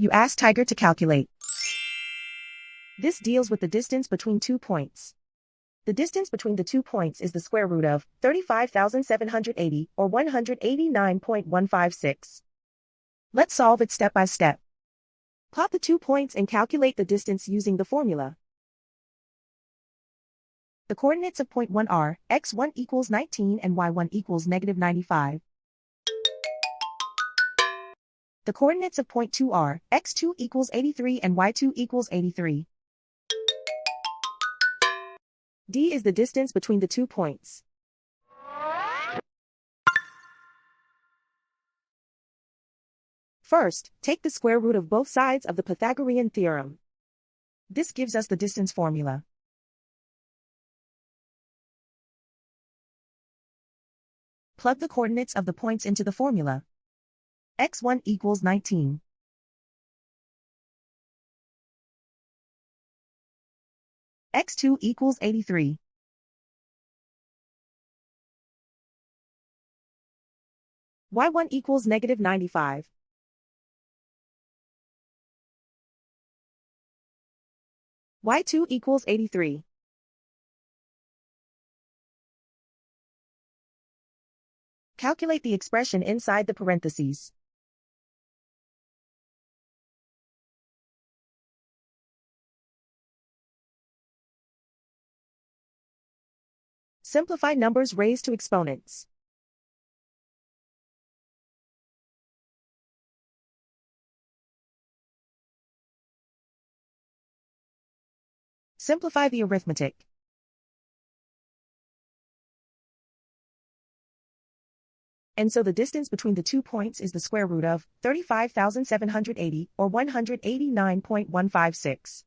You ask Tiger to calculate. This deals with the distance between 2 points. The distance between the 2 points is the square root of 35,780 or 189.156. Let's solve it step by step. Plot the 2 points and calculate the distance using the formula. The coordinates of point 1 are x1 equals 19 and y1 equals negative 95. The coordinates of point 2 are x2 equals 83 and y2 equals 83. D is the distance between the 2 points. First, take the square root of both sides of the Pythagorean theorem. This gives us the distance formula. Plug the coordinates of the points into the formula. x1 equals 19. x2 equals 83. y1 equals negative 95. y2 equals 83. Calculate the expression inside the parentheses. Simplify numbers raised to exponents. Simplify the arithmetic. And so the distance between the 2 points is the square root of 35,780 or 189.156.